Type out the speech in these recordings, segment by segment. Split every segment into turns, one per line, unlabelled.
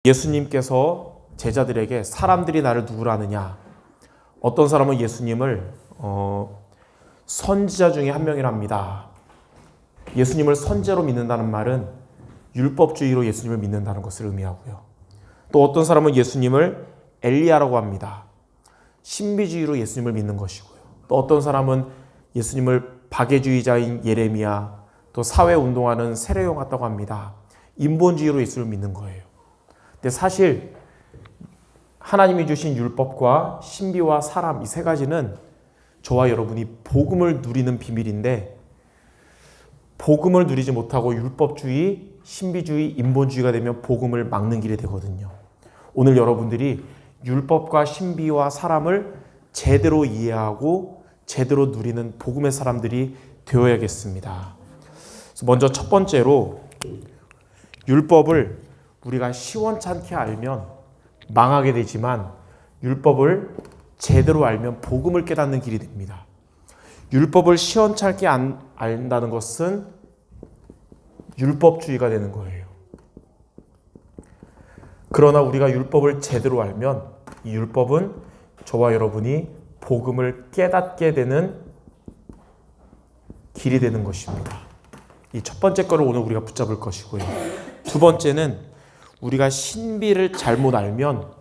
예수님께서 제자들에게 사람들이 나를 누구라 하느냐, 어떤 사람은 예수님을 선지자 중에 한 명이랍니다. 예수님을 선지자로 믿는다는 말은 율법주의로 예수님을 믿는다는 것을 의미하고요. 또 어떤 사람은 예수님을 엘리야라고 합니다. 신비주의로 예수님을 믿는 것이고요. 또 어떤 사람은 예수님을 박애주의자인 예레미야, 또 사회운동하는 세례요 같다고 합니다. 인본주의로 예수님을 믿는 거예요. 근데 사실 하나님이 주신 율법과 신비와 사람, 이 세 가지는 저와 여러분이 복음을 누리는 비밀인데, 복음을 누리지 못하고 율법주의, 신비주의, 인본주의가 되면 복음을 막는 길이 되거든요. 오늘 여러분들이 율법과 신비와 사람을 제대로 이해하고 제대로 누리는 복음의 사람들이 되어야겠습니다. 그래서 먼저 첫 번째로, 율법을 우리가 시원찮게 알면 망하게 되지만 율법을 제대로 알면 복음을 깨닫는 길이 됩니다. 율법을 시원찮게 안다는 것은 율법주의가 되는 거예요. 그러나 우리가 율법을 제대로 알면 이 율법은 저와 여러분이 복음을 깨닫게 되는 길이 되는 것입니다. 이 첫 번째 거를 오늘 우리가 붙잡을 것이고요. 두 번째는, 우리가 신비를 잘못 알면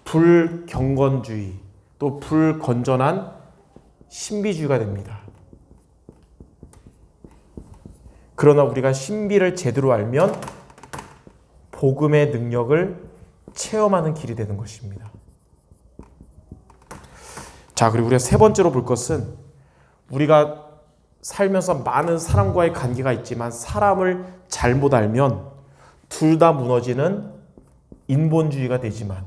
불경건주의, 또 불건전한 신비주의가 됩니다. 그러나 우리가 신비를 제대로 알면 복음의 능력을 체험하는 길이 되는 것입니다. 자, 그리고 우리가 세 번째로 볼 것은, 우리가 살면서 많은 사람과의 관계가 있지만 사람을 잘못 알면 둘 다 무너지는 인본주의가 되지만,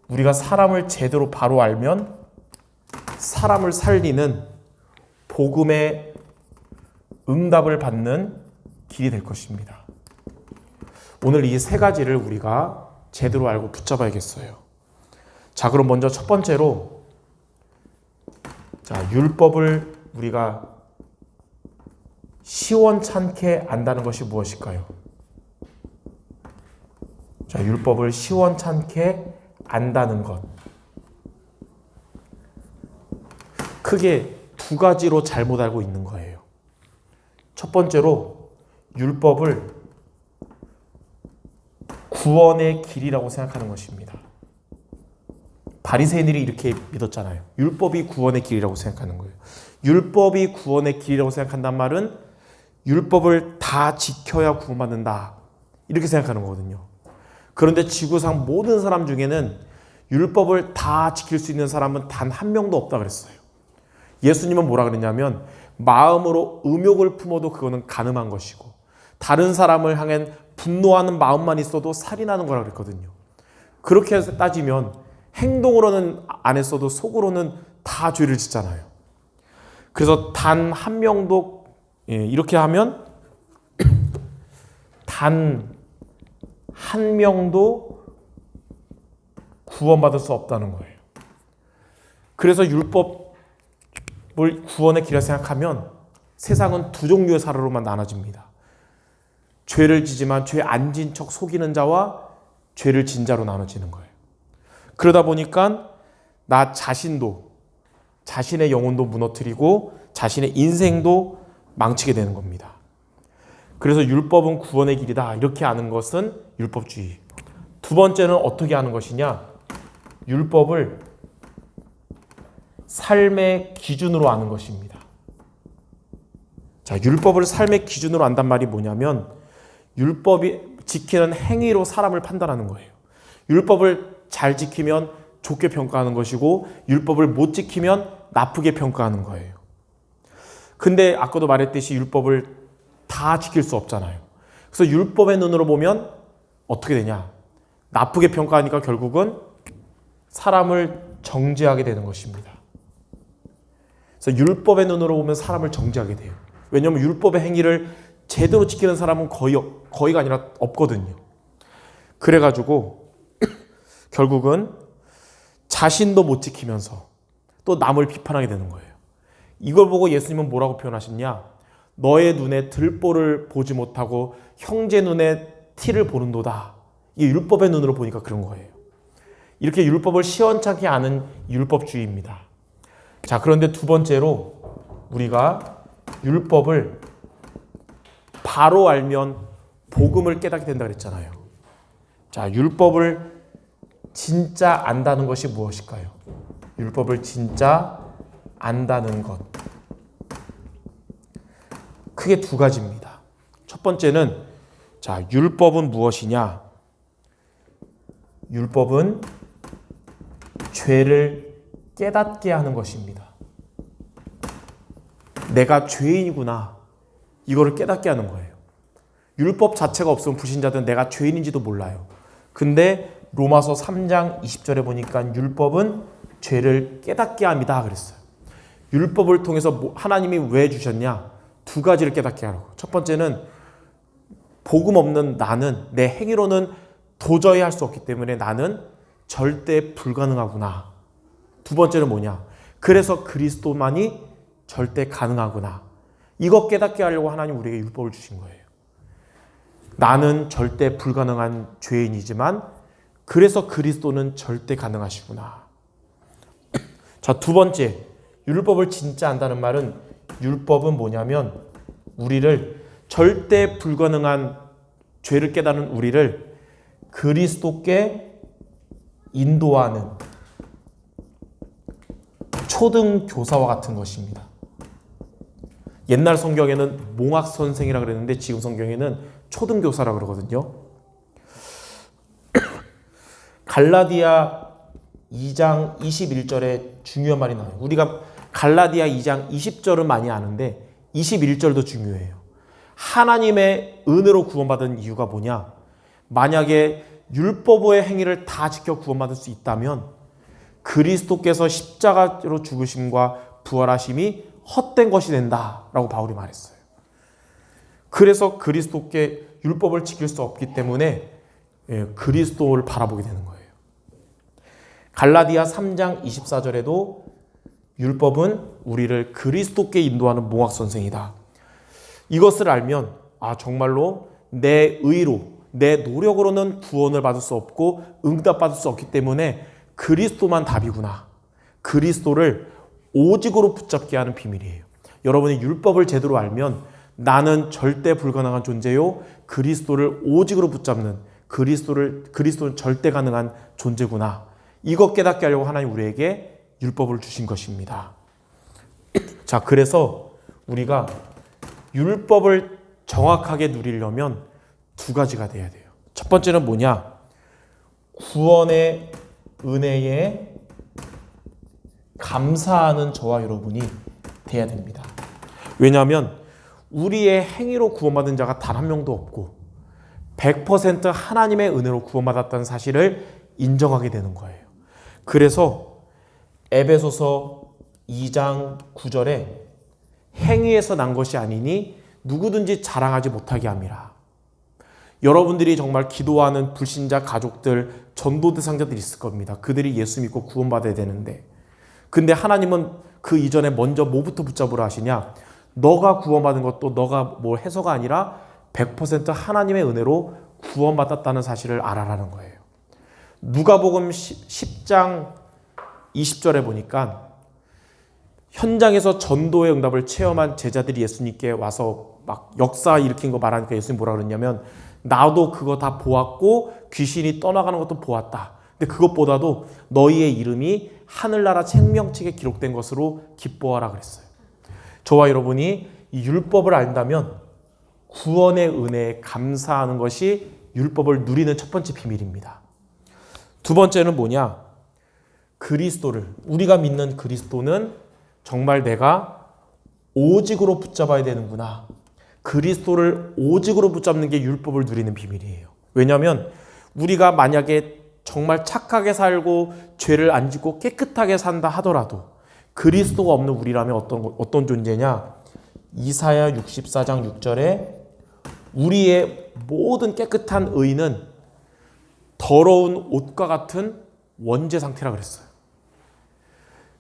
우리가 사람을 제대로 바로 알면 사람을 살리는 복음의 응답을 받는 길이 될 것입니다. 오늘 이 세 가지를 우리가 제대로 알고 붙잡아야겠어요. 자, 그럼 먼저 첫 번째로, 율법을 우리가 시원찮게 안다는 것이 무엇일까요? 율법을 시원찮게 안다는 것. 크게 두 가지로 잘못 알고 있는 거예요. 첫 번째로, 율법을 구원의 길이라고 생각하는 것입니다. 바리새인들이 이렇게 믿었잖아요. 율법이 구원의 길이라고 생각하는 거예요. 율법이 구원의 길이라고 생각한단 말은 율법을 다 지켜야 구원받는다, 이렇게 생각하는 거거든요. 그런데 지구상 모든 사람 중에는 율법을 다 지킬 수 있는 사람은 단 한 명도 없다 그랬어요. 예수님은 뭐라 그랬냐면, 마음으로 음욕을 품어도 그거는 간음한 것이고, 다른 사람을 향해 분노하는 마음만 있어도 살인하는 거라 그랬거든요. 그렇게 해서 따지면 행동으로는 안 했어도 속으로는 다 죄를 짓잖아요. 그래서 단 한 명도, 이렇게 하면 단 한 명도 구원받을 수 없다는 거예요. 그래서 율법을 구원의 길이라 생각하면 세상은 두 종류의 사람으로만 나눠집니다. 죄를 지지만 죄 안 진 척 속이는 자와 죄를 진 자로 나눠지는 거예요. 그러다 보니까 나 자신도, 자신의 영혼도 무너뜨리고 자신의 인생도 망치게 되는 겁니다. 그래서 율법은 구원의 길이다, 이렇게 아는 것은 율법주의. 두 번째는 어떻게 아는 것이냐? 율법을 삶의 기준으로 아는 것입니다. 율법을 삶의 기준으로 안단 말이 뭐냐면, 율법이 지키는 행위로 사람을 판단하는 거예요. 율법을 잘 지키면 좋게 평가하는 것이고, 율법을 못 지키면 나쁘게 평가하는 거예요. 근데 아까도 말했듯이 율법을 다 지킬 수 없잖아요. 그래서 율법의 눈으로 보면 어떻게 되냐? 나쁘게 평가하니까 결국은 사람을 정죄하게 되는 것입니다. 그래서 율법의 눈으로 보면 사람을 정죄하게 돼요. 왜냐하면 율법의 행위를 제대로 지키는 사람은 거의가 아니라 없거든요. 그래가지고 결국은 자신도 못 지키면서 또 남을 비판하게 되는 거예요. 이걸 보고 예수님은 뭐라고 표현하셨냐? 너의 눈에 들보를 보지 못하고 형제 눈에 티를 보는도다, 이 율법의 눈으로 보니까 그런 거예요. 이렇게 율법을 시원찮게 아는 율법주의입니다. 자, 그런데 두 번째로 우리가 율법을 바로 알면 복음을 깨닫게 된다 그랬잖아요. 자, 율법을 진짜 안다는 것이 무엇일까요? 율법을 진짜 안다는 것. 크게 두 가지입니다. 첫 번째는 자, 율법은 무엇이냐? 율법은 죄를 깨닫게 하는 것입니다. 내가 죄인이구나. 이거를 깨닫게 하는 거예요. 율법 자체가 없으면 불신자들은 내가 죄인인지도 몰라요. 근데 로마서 3장 20절에 보니까 율법은 죄를 깨닫게 합니다 그랬어요. 율법을 통해서 하나님이 왜 주셨냐? 두 가지를 깨닫게 하라고. 첫 번째는 복음 없는 나는 내 행위로는 도저히 할 수 없기 때문에 나는 절대 불가능하구나. 두 번째는 뭐냐? 그래서 그리스도만이 절대 가능하구나. 이거 깨닫게 하려고 하나님 우리에게 율법을 주신 거예요. 나는 절대 불가능한 죄인이지만 그래서 그리스도는 절대 가능하시구나. 자, 두 번째, 율법을 진짜 안다는 말은 율법은 뭐냐면 우리를 절대 불가능한 죄를 깨닫는 우리를 그리스도께 인도하는 초등교사와 같은 것입니다. 옛날 성경에는 몽학선생이라고 그랬는데 지금 성경에는 초등교사라고 그러거든요. 갈라디아 2장 21절에 중요한 말이 나와요. 우리가 갈라디아 2장 20절은 많이 아는데 21절도 중요해요. 하나님의 은혜로 구원받은 이유가 뭐냐? 만약에 율법의 행위를 다 지켜 구원받을 수 있다면 그리스도께서 십자가로 죽으심과 부활하심이 헛된 것이 된다라고 바울이 말했어요. 그래서 그리스도께 율법을 지킬 수 없기 때문에 그리스도를 바라보게 되는 거예요. 갈라디아 3장 24절에도 율법은 우리를 그리스도께 인도하는 몽학선생이다. 이것을 알면 정말로 내 의로 내 노력으로는 구원을 받을 수 없고 응답받을 수 없기 때문에 그리스도만 답이구나. 그리스도를 오직으로 붙잡게 하는 비밀이에요. 여러분이 율법을 제대로 알면 나는 절대 불가능한 존재요. 그리스도를 오직으로 붙잡는 그리스도는 절대 가능한 존재구나. 이것 깨닫게 하려고 하나님 우리에게 율법을 주신 것입니다. 자, 그래서 우리가 율법을 정확하게 누리려면 두 가지가 돼야 돼요. 첫 번째는 뭐냐? 구원의 은혜에 감사하는 저와 여러분이 돼야 됩니다. 왜냐하면 우리의 행위로 구원받은 자가 단 한 명도 없고 100% 하나님의 은혜로 구원받았다는 사실을 인정하게 되는 거예요. 그래서 에베소서 2장 9절에 행위에서 난 것이 아니니 누구든지 자랑하지 못하게 함이라. 여러분들이 정말 기도하는 불신자 가족들, 전도 대상자들이 있을 겁니다. 그들이 예수 믿고 구원받아야 되는데 근데 하나님은 그 이전에 먼저 뭐부터 붙잡으라 하시냐? 너가 구원받은 것도 너가 뭘 해서가 아니라 100% 하나님의 은혜로 구원받았다는 사실을 알아라는 거예요. 누가복음 10장 20절에 보니까 현장에서 전도의 응답을 체험한 제자들이 예수님께 와서 막 역사 일으킨 거 말하니까 예수님 뭐라 그랬냐면 나도 그거 다 보았고 귀신이 떠나가는 것도 보았다. 근데 그것보다도 너희의 이름이 하늘나라 생명책에 기록된 것으로 기뻐하라 그랬어요. 저와 여러분이 이 율법을 안다면 구원의 은혜에 감사하는 것이 율법을 누리는 첫 번째 비밀입니다. 두 번째는 뭐냐? 우리가 믿는 그리스도는 정말 내가 오직으로 붙잡아야 되는구나. 그리스도를 오직으로 붙잡는 게 율법을 누리는 비밀이에요. 왜냐하면 우리가 만약에 정말 착하게 살고 죄를 안 짓고 깨끗하게 산다 하더라도 그리스도가 없는 우리라면 어떤 존재냐? 이사야 64장 6절에 우리의 모든 깨끗한 의는 더러운 옷과 같은 원죄 상태라 그랬어요.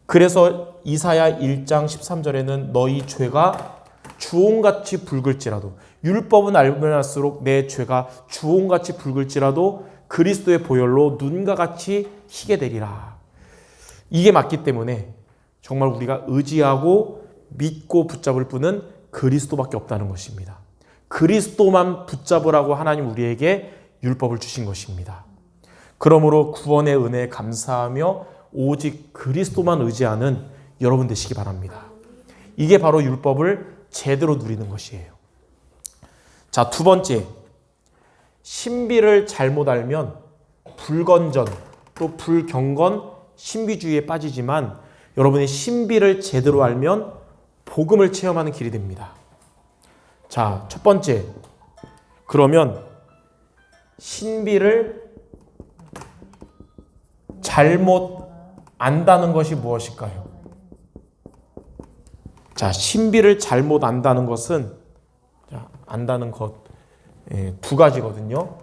그래서 이사야 1장 13절에는 너희 죄가 주홍같이 붉을지라도 율법은 알면 할수록 내 죄가 주홍같이 붉을지라도 그리스도의 보혈로 눈과 같이 희게 되리라. 이게 맞기 때문에 정말 우리가 의지하고 믿고 붙잡을 분은 그리스도밖에 없다는 것입니다. 그리스도만 붙잡으라고 하나님 우리에게 율법을 주신 것입니다. 그러므로 구원의 은혜에 감사하며 오직 그리스도만 의지하는 여러분 되시기 바랍니다. 이게 바로 율법을 제대로 누리는 것이에요. 자, 두 번째, 신비를 잘못 알면 불건전 또 불경건 신비주의에 빠지지만 여러분이 신비를 제대로 알면 복음을 체험하는 길이 됩니다. 자, 첫 번째, 그러면 신비를 잘못 안다는 것이 무엇일까요? 자, 신비를 잘못 안다는 것은 안다는 것 두 가지거든요.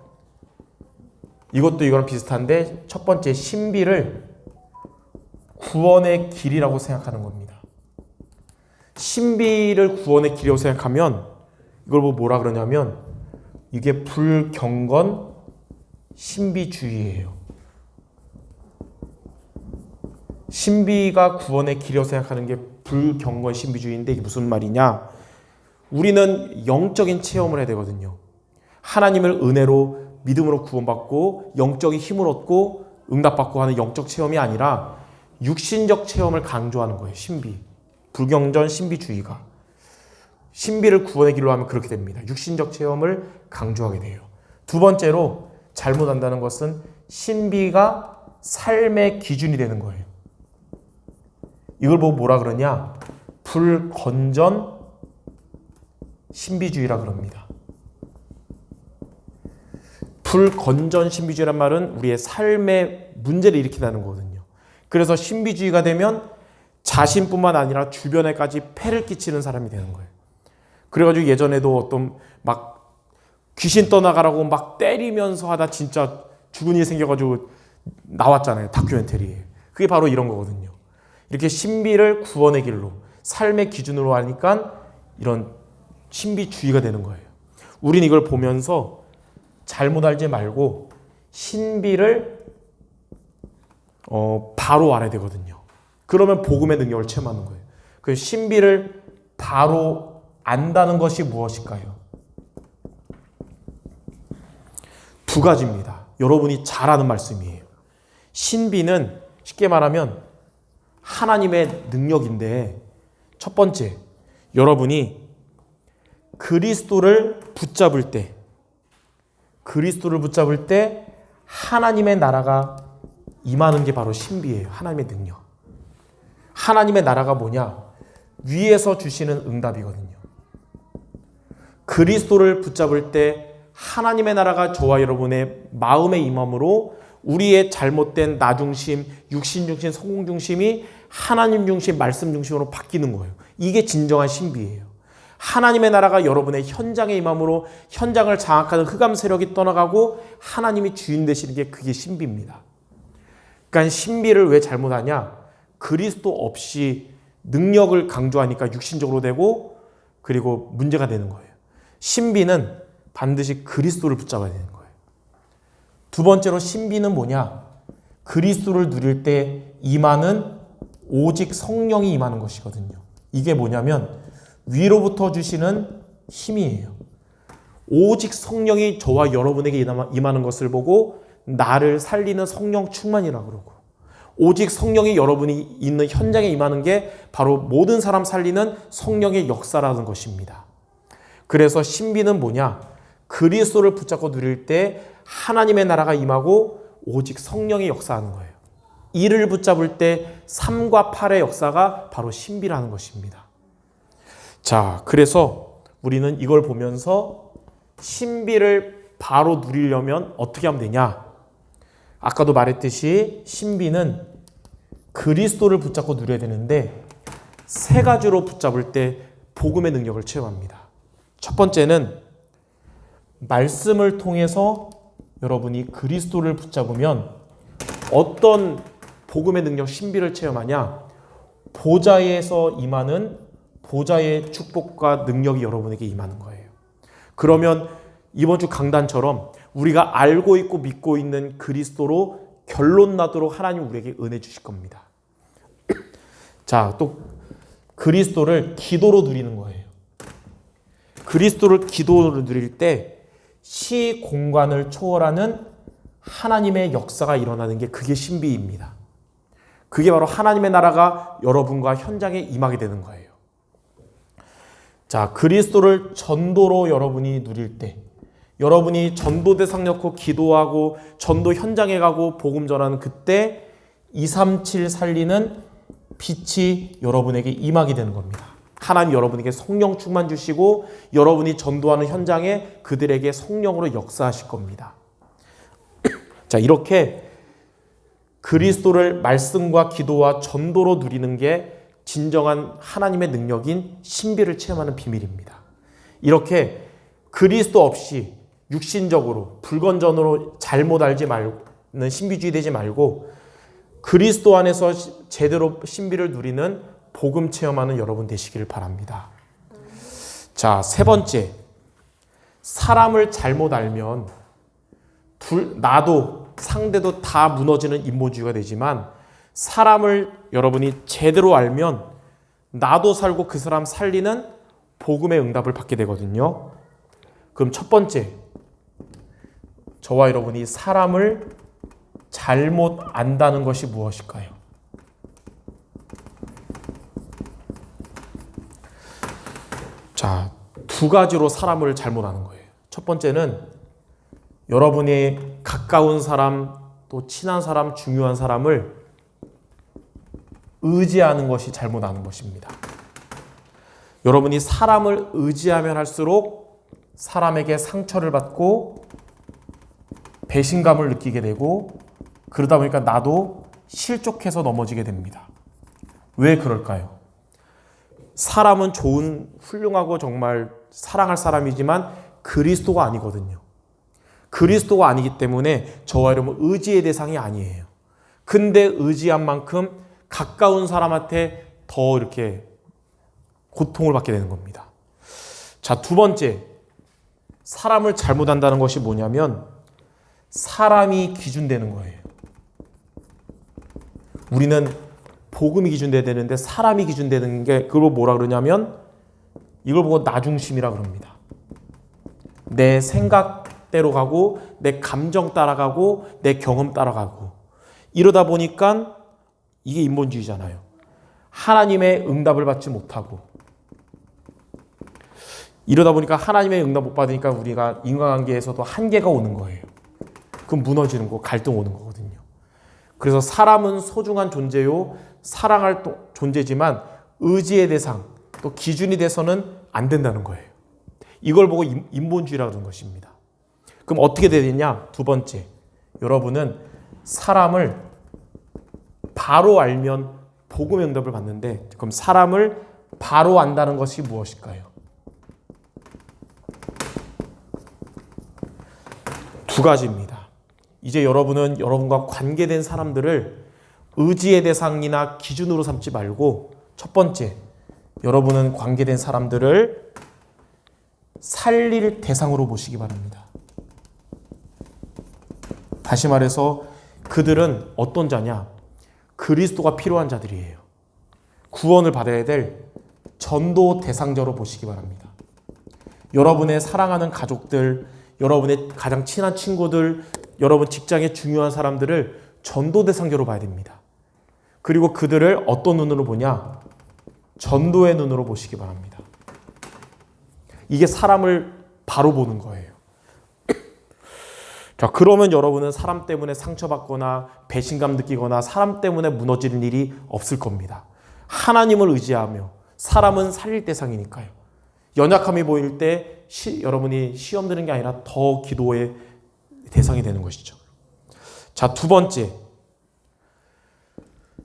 이것도 이거랑 비슷한데 첫 번째, 신비를 구원의 길이라고 생각하는 겁니다. 신비를 구원의 길이라고 생각하면 이걸 뭐라 그러냐면 이게 불경건 신비주의예요. 신비가 구원의 길이라고 생각하는 게 불경건 신비주의인데 이게 무슨 말이냐? 우리는 영적인 체험을 해야 되거든요. 하나님을 은혜로 믿음으로 구원받고 영적인 힘을 얻고 응답받고 하는 영적 체험이 아니라 육신적 체험을 강조하는 거예요. 신비. 불경전 신비주의가. 신비를 구원의 길로 하면 그렇게 됩니다. 육신적 체험을 강조하게 돼요. 두 번째로 잘못한다는 것은 신비가 삶의 기준이 되는 거예요. 이걸 보고 뭐라 그러냐? 불건전 신비주의라 그럽니다. 불건전 신비주의란 말은 우리의 삶에 문제를 일으킨다는 거거든요. 그래서 신비주의가 되면 자신뿐만 아니라 주변에까지 폐를 끼치는 사람이 되는 거예요. 그래가지고 예전에도 어떤 막 귀신 떠나가라고 막 때리면서 하다 진짜 죽은 일 생겨가지고 나왔잖아요. 다큐멘터리에. 그게 바로 이런 거거든요. 이렇게 신비를 구원의 길로 삶의 기준으로 하니까 이런 신비주의가 되는 거예요. 우린 이걸 보면서 잘못 알지 말고 신비를 바로 알아야 되거든요. 그러면 복음의 능력을 체험하는 거예요. 그 신비를 바로 안다는 것이 무엇일까요? 두 가지입니다. 여러분이 잘 아는 말씀이에요. 신비는 쉽게 말하면 하나님의 능력인데 첫 번째, 여러분이 그리스도를 붙잡을 때 하나님의 나라가 임하는 게 바로 신비예요. 하나님의 능력. 하나님의 나라가 뭐냐? 위에서 주시는 응답이거든요. 그리스도를 붙잡을 때 하나님의 나라가 저와 여러분의 마음에 임함으로 우리의 잘못된 나 중심, 육신 중심, 성공 중심이 하나님 중심, 말씀 중심으로 바뀌는 거예요. 이게 진정한 신비예요. 하나님의 나라가 여러분의 현장에 임함으로 현장을 장악하는 흑암 세력이 떠나가고 하나님이 주인 되시는 게 그게 신비입니다. 그러니까 신비를 왜 잘못하냐? 그리스도 없이 능력을 강조하니까 육신적으로 되고 그리고 문제가 되는 거예요. 신비는 반드시 그리스도를 붙잡아야 되는 거예요. 두 번째로 신비는 뭐냐? 그리스도를 누릴 때 임하는 오직 성령이 임하는 것이거든요. 이게 뭐냐면 위로부터 주시는 힘이에요. 오직 성령이 저와 여러분에게 임하는 것을 보고 나를 살리는 성령 충만이라고 그러고 오직 성령이 여러분이 있는 현장에 임하는 게 바로 모든 사람 살리는 성령의 역사라는 것입니다. 그래서 신비는 뭐냐? 그리스도를 붙잡고 누릴 때 하나님의 나라가 임하고 오직 성령이 역사하는 거예요. 이를 붙잡을 때 3과 8의 역사가 바로 신비라는 것입니다. 자, 그래서 우리는 이걸 보면서 신비를 바로 누리려면 어떻게 하면 되냐? 아까도 말했듯이 신비는 그리스도를 붙잡고 누려야 되는데 세 가지로 붙잡을 때 복음의 능력을 체험합니다. 첫 번째는 말씀을 통해서 여러분이 그리스도를 붙잡으면 어떤 복음의 능력, 신비를 체험하냐? 보좌에서 임하는 보좌의 축복과 능력이 여러분에게 임하는 거예요. 그러면 이번 주 강단처럼 우리가 알고 있고 믿고 있는 그리스도로 결론 나도록 하나님 우리에게 은혜 주실 겁니다. 자, 또 그리스도를 기도로 누리는 거예요. 그리스도를 기도로 누릴 때 시 공간을 초월하는 하나님의 역사가 일어나는 게 그게 신비입니다. 그게 바로 하나님의 나라가 여러분과 현장에 임하게 되는 거예요. 자, 그리스도를 전도로 여러분이 누릴 때, 여러분이 전도 대상 넣고 기도하고 전도 현장에 가고 복음 전하는 그때 237 살리는 빛이 여러분에게 임하게 되는 겁니다. 하나님 여러분에게 성령 충만 주시고 여러분이 전도하는 현장에 그들에게 성령으로 역사하실 겁니다. 자, 이렇게 그리스도를 말씀과 기도와 전도로 누리는 게 진정한 하나님의 능력인 신비를 체험하는 비밀입니다. 이렇게 그리스도 없이 육신적으로 불건전으로 잘못 알지 말는 신비주의 되지 말고 그리스도 안에서 제대로 신비를 누리는 복음 체험하는 여러분 되시기를 바랍니다. 자, 세 번째, 사람을 잘못 알면 나도 상대도 다 무너지는 인본주의가 되지만 사람을 여러분이 제대로 알면 나도 살고 그 사람 살리는 복음의 응답을 받게 되거든요. 그럼 첫 번째, 저와 여러분이 사람을 잘못 안다는 것이 무엇일까요? 자, 두 가지로 사람을 잘못 아는 거예요. 첫 번째는 여러분의 가까운 사람, 또 친한 사람, 중요한 사람을 의지하는 것이 잘못 아는 것입니다. 여러분이 사람을 의지하면 할수록 사람에게 상처를 받고 배신감을 느끼게 되고 그러다 보니까 나도 실족해서 넘어지게 됩니다. 왜 그럴까요? 사람은 좋은, 훌륭하고 정말 사랑할 사람이지만 그리스도가 아니거든요. 그리스도가 아니기 때문에 저와 여러분 의지의 대상이 아니에요. 근데 의지한 만큼 가까운 사람한테 더 이렇게 고통을 받게 되는 겁니다. 자, 두 번째, 사람을 잘못 한다는 것이 뭐냐면 사람이 기준되는 거예요. 우리는 복음이 기준돼야 되는데 사람이 기준되는 게 그걸 뭐라 그러냐면 이걸 보고 나중심이라 그럽니다. 내 생각대로 가고 내 감정 따라가고 내 경험 따라가고 이러다 보니까 이게 인본주의잖아요. 하나님의 응답을 받지 못하고 이러다 보니까 하나님의 응답 못 받으니까 우리가 인간관계에서도 한계가 오는 거예요. 그럼 무너지는 거, 갈등 오는 거거든요. 그래서 사람은 소중한 존재요, 사랑할 존재지만 의지의 대상, 또 기준이 돼서는 안 된다는 거예요. 이걸 보고 인본주의라고 하는 것입니다. 그럼 어떻게 되느냐? 두 번째, 여러분은 사람을 바로 알면 복음의 응답을 받는데 그럼 사람을 바로 안다는 것이 무엇일까요? 두 가지입니다. 이제 여러분은 여러분과 관계된 사람들을 의지의 대상이나 기준으로 삼지 말고 첫 번째, 여러분은 관계된 사람들을 살릴 대상으로 보시기 바랍니다. 다시 말해서 그들은 어떤 자냐? 그리스도가 필요한 자들이에요. 구원을 받아야 될 전도 대상자로 보시기 바랍니다. 여러분의 사랑하는 가족들, 여러분의 가장 친한 친구들, 여러분 직장의 중요한 사람들을 전도 대상자로 봐야 됩니다. 그리고 그들을 어떤 눈으로 보냐? 전도의 눈으로 보시기 바랍니다. 이게 사람을 바로 보는 거예요. 자, 그러면 여러분은 사람 때문에 상처받거나 배신감 느끼거나 사람 때문에 무너지는 일이 없을 겁니다. 하나님을 의지하며 사람은 살릴 대상이니까요. 연약함이 보일 때 여러분이 시험 드는 게 아니라 더 기도의 대상이 되는 것이죠. 자, 두 번째,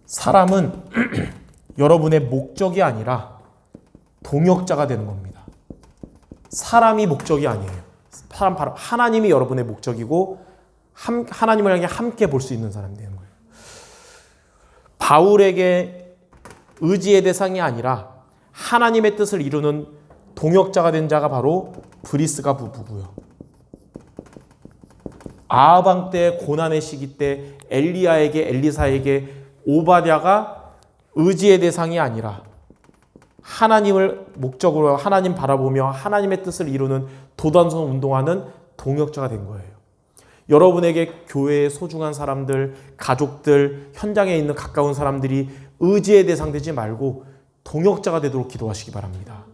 사람은 여러분의 목적이 아니라 동역자가 되는 겁니다. 사람이 목적이 아니에요. 사람 바로 하나님이 여러분의 목적이고 하나님을 향해 함께 볼 수 있는 사람이 되는 거예요. 바울에게 의지의 대상이 아니라 하나님의 뜻을 이루는 동역자가 된 자가 바로 브리스가 부부고요. 아하방 때 고난의 시기 때 엘리야에게 엘리사에게 오바댜가 의지의 대상이 아니라 하나님을 목적으로 하나님 바라보며 하나님의 뜻을 이루는 도단성 운동하는 동역자가 된 거예요. 여러분에게 교회의 소중한 사람들, 가족들, 현장에 있는 가까운 사람들이 의지의 대상 되지 말고 동역자가 되도록 기도하시기 바랍니다.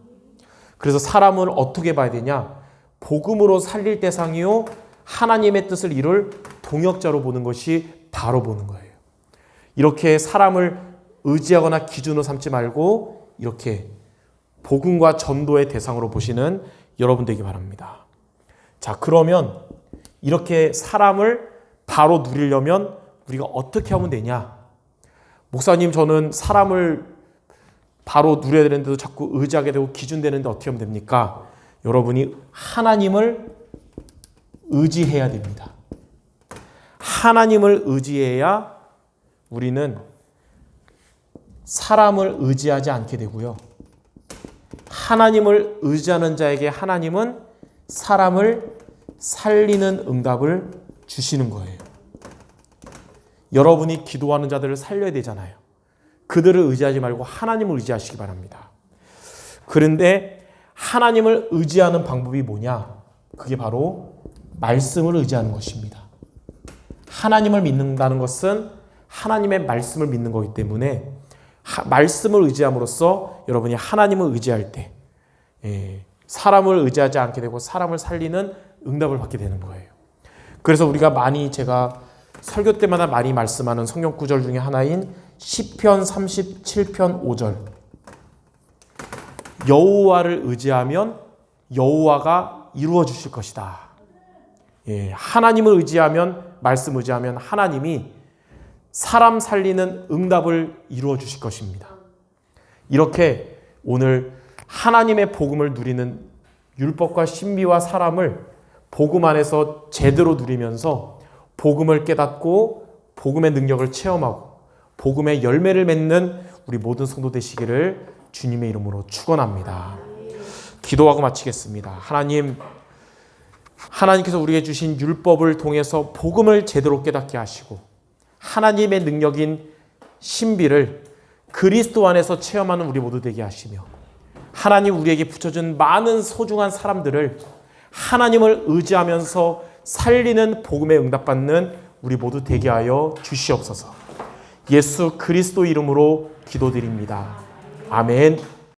그래서 사람을 어떻게 봐야 되냐? 복음으로 살릴 대상이요 하나님의 뜻을 이룰 동역자로 보는 것이 바로 보는 거예요. 이렇게 사람을 의지하거나 기준으로 삼지 말고 이렇게 복음과 전도의 대상으로 보시는 여러분 되기 바랍니다. 자, 그러면 이렇게 사람을 바로 누리려면 우리가 어떻게 하면 되냐? 목사님, 저는 사람을 바로 누려야 되는데도 자꾸 의지하게 되고 기준되는데 어떻게 하면 됩니까? 여러분이 하나님을 의지해야 됩니다. 하나님을 의지해야 우리는 사람을 의지하지 않게 되고요. 하나님을 의지하는 자에게 하나님은 사람을 살리는 응답을 주시는 거예요. 여러분이 기도하는 자들을 살려야 되잖아요. 그들을 의지하지 말고 하나님을 의지하시기 바랍니다. 그런데 하나님을 의지하는 방법이 뭐냐? 그게 바로 말씀을 의지하는 것입니다. 하나님을 믿는다는 것은 하나님의 말씀을 믿는 거기 때문에 말씀을 의지함으로써 여러분이 하나님을 의지할 때 사람을 의지하지 않게 되고 사람을 살리는 응답을 받게 되는 거예요. 그래서 우리가 많이 제가 설교 때마다 많이 말씀하는 성경 구절 중에 하나인 시편 37편 5절 여호와를 의지하면 여호와가 이루어 주실 것이다. 하나님을 의지하면 말씀 의지하면 하나님이 사람 살리는 응답을 이루어 주실 것입니다. 이렇게 오늘 하나님의 복음을 누리는 율법과 신비와 사람을 복음 안에서 제대로 누리면서 복음을 깨닫고 복음의 능력을 체험하고 복음의 열매를 맺는 우리 모든 성도 되시기를 주님의 이름으로 축원합니다. 기도하고 마치겠습니다. 하나님께서 우리에게 주신 율법을 통해서 복음을 제대로 깨닫게 하시고 하나님의 능력인 신비를 그리스도 안에서 체험하는 우리 모두 되게 하시며 하나님 우리에게 붙여준 많은 소중한 사람들을 하나님을 의지하면서 살리는 복음에 응답받는 우리 모두 되게 하여 주시옵소서. 예수 그리스도 이름으로 기도드립니다. 아멘.